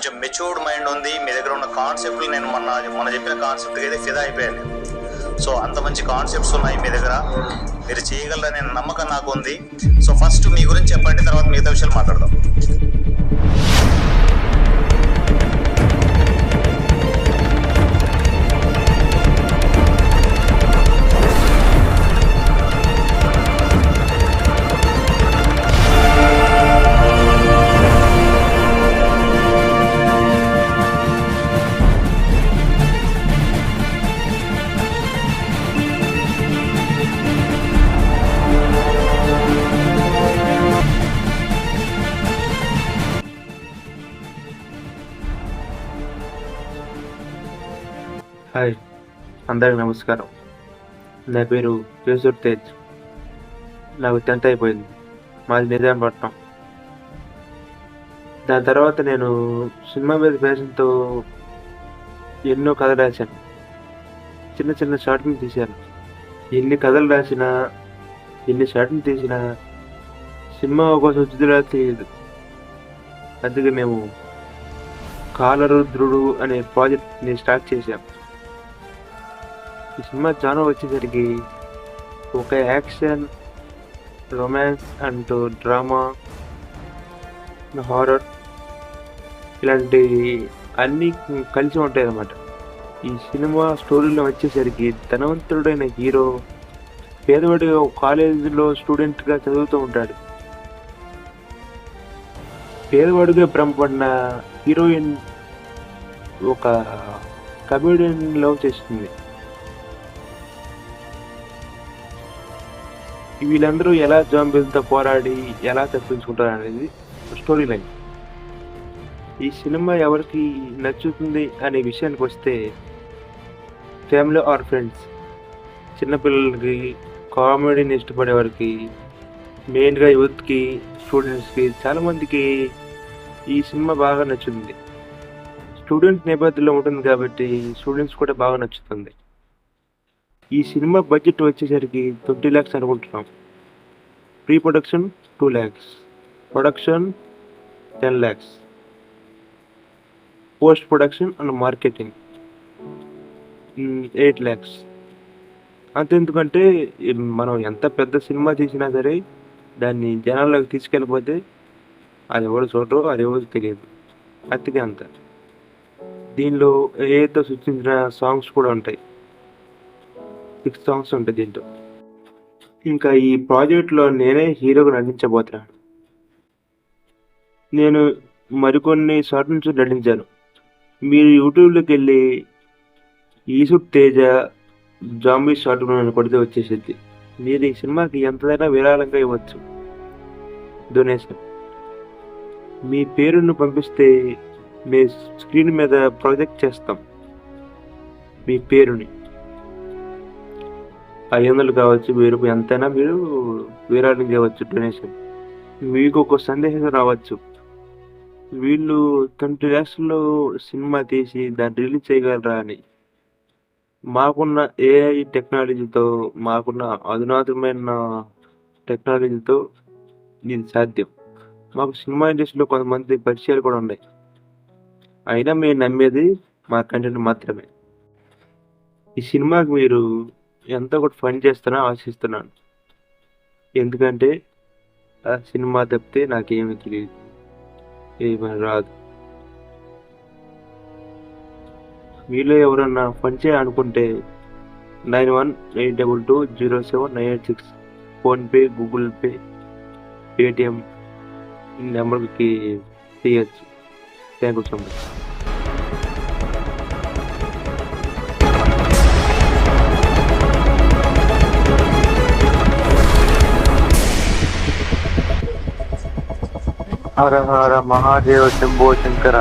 కొంచెం matured mind ఉంది, మీ దగ్గర ఉన్న కాన్సెప్ట్లు నేను మన చెప్పిన కాన్సెప్ట్కి అయితే ఫిదా అయిపోయాను నేను. సో అంత మంచి కాన్సెప్ట్స్ ఉన్నాయి మీ దగ్గర, మీరు చేయగలరనే నమ్మకం నాకు ఉంది. సో ఫస్ట్ మీ గురించి చెప్పండి, తర్వాత మిగతా విషయాలు మాట్లాడదాం. హాయ్, అందరికి నమస్కారం. నా పేరు కేశూర్ తేజ్. నాకు 10th అయిపోయింది. మాది నిజాంపట్నం. దాని తర్వాత నేను సినిమా మీద ప్యాషన్తో ఎన్నో కథలు రాశాను. చిన్న చిన్న షార్ట్ ఫిల్మ్ తీశాను. ఎన్ని కథలు రాసినా, ఎన్ని షార్ట్ ఫిల్మ్ తీసినా సినిమా కోసం వచ్చిందో తెలియదు. అందుకే మేము కాలరుద్రుడు అనే ప్రాజెక్ట్ని స్టార్ట్ చేశాం. ఈ సినిమా జానర్ వచ్చేసరికి ఒక action, romance and drama, horror ఇలాంటి అన్నీ కలిసి ఉంటాయి అన్నమాట. ఈ సినిమా స్టోరీలో వచ్చేసరికి ధనవంతుడైన హీరో పేదవాడి కాలేజీలో స్టూడెంట్గా చదువుతూ ఉంటాడు. పేదవాడిగా భ్రమపడిన హీరోయిన్ ఒక కమెడియన్ లవ్ చేస్తుంది. వీళ్ళందరూ ఎలా జాంబీలతో పోరాడి ఎలా తప్పించుకుంటారు అనేది స్టోరీ లైన్. ఈ సినిమా ఎవరికి నచ్చుతుంది అనే విషయానికి వస్తే ఫ్యామిలీ ఆర్ ఫ్రెండ్స్, చిన్నపిల్లలకి, కామెడీని ఇష్టపడే వారికి, మెయిన్గా యూత్కి, స్టూడెంట్స్కి, చాలామందికి ఈ సినిమా బాగా నచ్చుతుంది. స్టూడెంట్ నేపథ్యంలో ఉంటుంది కాబట్టి స్టూడెంట్స్ కూడా బాగా నచ్చుతుంది. ఈ సినిమా బడ్జెట్ వచ్చేసరికి 20 lakhs అనుకుంటున్నాం. Pre production 2 lakhs, production 10 lakhs, post production and marketing 8 lakhs. అంతెందుకంటే మనం ఎంత పెద్ద సినిమా తీసినా సరే దాన్ని జనాల్లోకి తీసుకెళ్ళిపోతే అది ఎవరు చూడరు, అది ఎవరు తెలియదు. అందుకే అంత. దీనిలో ఏతో సృష్టించిన సాంగ్స్ కూడా ఉంటాయి. 6 songs ఉంటాయి దీంట్లో. ఇంకా ఈ ప్రాజెక్ట్లో నేనే హీరోగా నటించబోతున్నాను. నేను మరికొన్ని షార్ట్ నుంచి నటించాను. మీరు యూట్యూబ్లోకి వెళ్ళి ఈసుడ్ తేజ జాంబీ షార్ట్ అని కొడితే వచ్చేసింది. మీరు ఈ సినిమాకి ఎంతైనా విరాళంగా ఇవ్వచ్చు, డొనేషన్. మీ పేరును పంపిస్తే మీ స్క్రీన్ మీద ప్రాజెక్ట్ చేస్తాం. మీ పేరుని 500 కావచ్చు, 1000 రూపాయలు, ఎంతైనా మీరు విరాళం చేయవచ్చు, డొనేషన్. మీకు ఒక సందేశం రావచ్చు, వీళ్ళు 20 lakhsలో సినిమా తీసి దాన్ని రిలీజ్ చేయగలరా అని. మాకున్న ఏఐ టెక్నాలజీతో, మాకున్న అధునాతనమైన టెక్నాలజీతో ఇది సాధ్యం. మాకు సినిమా ఇండస్ట్రీలో కొంతమంది పరిచయాలు కూడా ఉన్నాయి. అయినా మేము నమ్మేది మా కంటెంట్ మాత్రమే. ఈ సినిమాకి మీరు ఎంత కూడా ఫండ్ చేస్తానో ఆశిస్తున్నాను. ఎందుకంటే ఆ సినిమా తప్పితే నాకేమీ తెలియదు, ఏమీ రాదు. మీలో ఎవరన్నా ఫండ్ చేయాలనుకుంటే 9182207986 ఫోన్పే, గూగుల్ పే, పేటిఎం నెంబర్కి చేయొచ్చు. Thank you so much. Hara Hara Mahadeva Shambho Shankara.